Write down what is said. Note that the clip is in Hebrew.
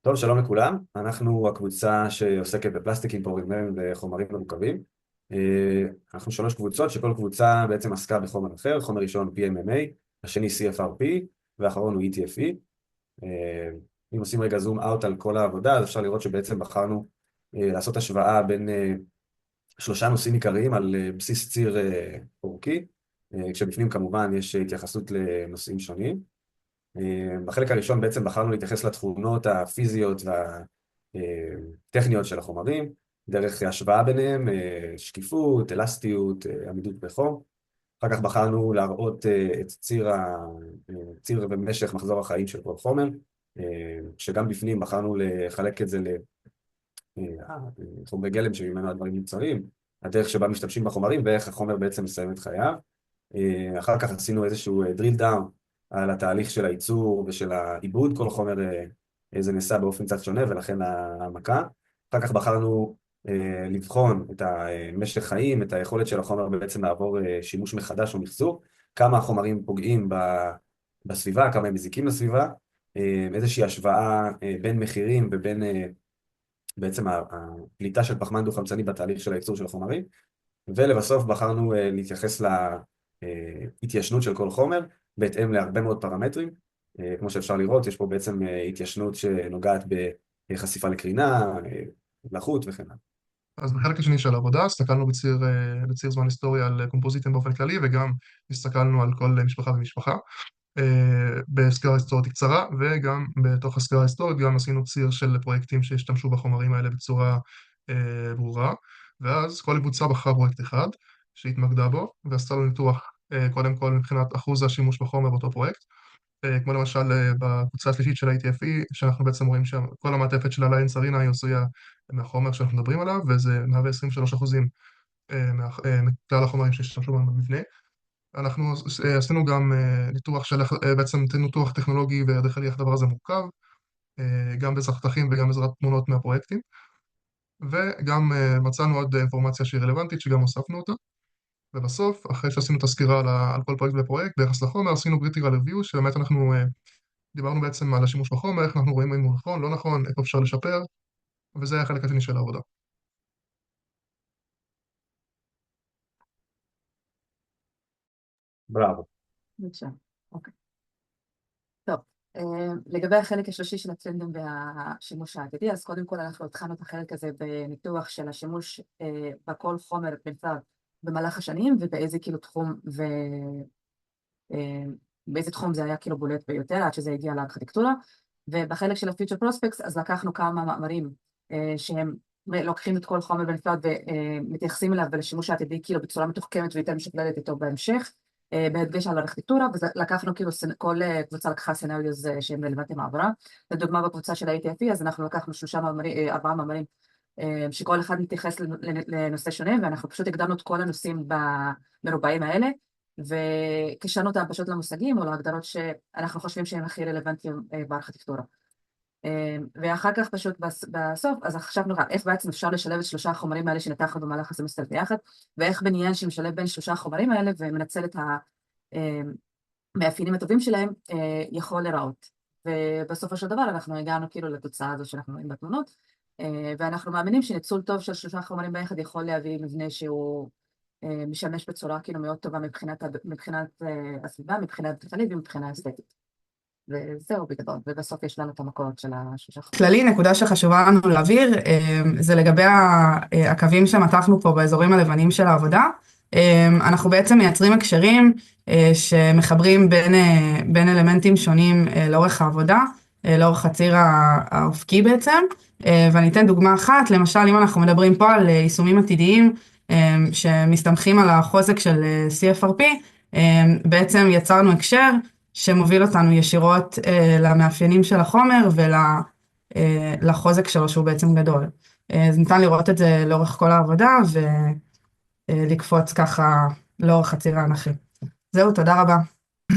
טוב, שלום לכולם. אנחנו הקבוצה שעוסקת בפלסטיקים, פולימרים וחומרים מורכבים. אנחנו 3 קבוצות, שכל קבוצה בעצם עסקה בחומר אחר. חומר ראשון PMMA, השני CFRP, והאחרון הוא ETFE. אם עושים רגע זום אאוט על כל העבודה, אז אפשר לראות שבעצם בחרנו לעשות השוואה בין 3 נושאים עיקריים על בסיס ציר אורכי, כשבפנים כמובן יש התייחסות לנושאים שונים. בחלק הראשון בעצם בחרנו להתייחס לתכונות הפיזיות והטכניות של החומרים, דרך השוואה ביניהם, שקיפות, אלסטיות, עמידות בחום. אחר כך בחרנו להראות את ציר ומשך מחזור החיים של כל חומר, שגם בפנים בחרנו לחלק את זה לחומרי גלם שממנו הדברים נמצאים, הדרך שבה משתמשים בחומרים ואיך החומר בעצם מסיים את חייו. אחר כך עשינו איזשהו drill down על התהליך של הייצור ושל העיבוד. כל חומר זה נעשה באופן קצת שונה ולכן העמקה. אחר כך בחרנו לבחון את המשך חיים, את היכולת של החומר בעצם לעבור שימוש מחדש או מחזור, כמה החומרים פוגעים בסביבה, כמה הם מזיקים לסביבה, איזושהי השוואה בין מחירים ובין בעצם הפליטה של פחמן דו-חמצני בתהליך של הייצור של החומרים. ולבסוף בחרנו להתייחס להתיישנות של כל חומר, בהתאם להרבה מאוד פרמטרים. כמו שאפשר לראות, יש פה בעצם התיישנות שנוגעת בחשיפה לקרינה, לחות וכן הלאה. אז בחלק השני של העבודה הסתכלנו בציר זמן היסטורי על קומפוזיטים באופן כללי, וגם הסתכלנו על כל משפחה ומשפחה בסקירה היסטורית קצרה, וגם בתוך הסקירה ההיסטורית גם עשינו ציר של פרויקטים שהשתמשו בחומרים האלה בצורה ברורה, ואז כל קבוצה בחרה פרויקט אחד שהתמקדה בו, ועשתה לו ניתוח קודם כל מבחינת אחוז השימוש בחומר באותו פרויקט, כמו למשל בקבוצה השלישית של ה-ITFE, שאנחנו בעצם רואים שכל המעטפת של הליינס ארינה היא עשויה מהחומר שאנחנו מדברים עליו, וזה מהווה 23% מכלל החומרים שהשתמשו בהם במבנה. אנחנו עשינו גם בעצם ניתוח טכנולוגי ואדריכלי איך הדבר הזה מורכב, גם בעזרת חתכים וגם בעזרת תמונות מהפרויקטים, וגם מצאנו עוד אינפורמציה שהיא רלוונטית, שגם הוספנו אותה. ובסוף, אחרי שעשינו את הסקירה על כל פרויקט ופרויקט, ביחס לחומר, עשינו critical review, שבאמת אנחנו דיברנו בעצם על השימוש בחומר, איך אנחנו רואים אם הוא נכון, לא נכון, איפה אפשר לשפר, וזה היה החלק השני של העבודה. בראבו. בבקשה, אוקיי. טוב, לגבי החלק השלישי של הטרנדים והשימוש העתידי, אז קודם כל אנחנו התחלנו את החלק הזה בניתוח של השימוש בכל חומר בנפרד במהלך השנים, ובאיזה כאילו תחום באיזה תחום זה היה כאילו בולט ביותר, עד שזה הגיע לארכיטקטורה. ובחלק של ה-Future Prospects, אז לקחנו כמה מאמרים שהם לוקחים את כל חומר בנפרד ומתייחסים אליו ולשימוש העתידי כאילו בצורה מתוחכמת ויותר משקללת איתו בהמשך, בהדגש על הארכיטקטורה, ולקחנו כאילו כל קבוצה לקחה סצנריוז שהם רלוונטיים מעברה. לדוגמה בקבוצה של ה-ATFE, אז אנחנו לקחנו 4 מאמרים שכל אחד מתייחס לנושא שונה, ואנחנו פשוט הקדמנו את כל הנושאים במרובעים האלה, וקישרנו אותם פשוט למושגים או להגדרות שאנחנו חושבים שהם הכי רלוונטיים בארכיטקטורה. ואחר כך פשוט בסוף, אז חשבנו איך בעצם אפשר לשלב את 3 החומרים האלה שנתחנו במהלך הסמסטר ביחד, ואיך בניין שמשלב בין 3 החומרים האלה ומנצל את המאפיינים הטובים שלהם יכול לראות. ובסופו של דבר אנחנו הגענו כאילו לתוצאה הזו שאנחנו רואים בתמונות, ואנחנו מאמינים שניצול טוב של 3 החומרים ביחד יכול להביא מבנה שהוא משמש בצורה כאילו מאוד טובה מבחינת הסביבה, מבחינת טכנית ומבחינה אסתטית. וזהו בגדול, ובסוף יש לנו את המקורות של 3 החומרים. כללי, נקודה שחשובה לנו להבהיר, זה לגבי הקווים שמתחנו פה באזורים הלבנים של העבודה. אנחנו בעצם מייצרים הקשרים שמחברים בין אלמנטים שונים לאורך העבודה, לאורך הציר האופקי בעצם, ואני אתן דוגמה אחת, למשל אם אנחנו מדברים פה על יישומים עתידיים שמסתמכים על החוזק של CFRP, בעצם יצרנו הקשר שמוביל אותנו ישירות למאפיינים של החומר ולחוזק שלו שהוא בעצם גדול. אז ניתן לראות את זה לאורך כל העבודה ולקפוץ ככה לאורך הציר האנכי. זהו, תודה רבה.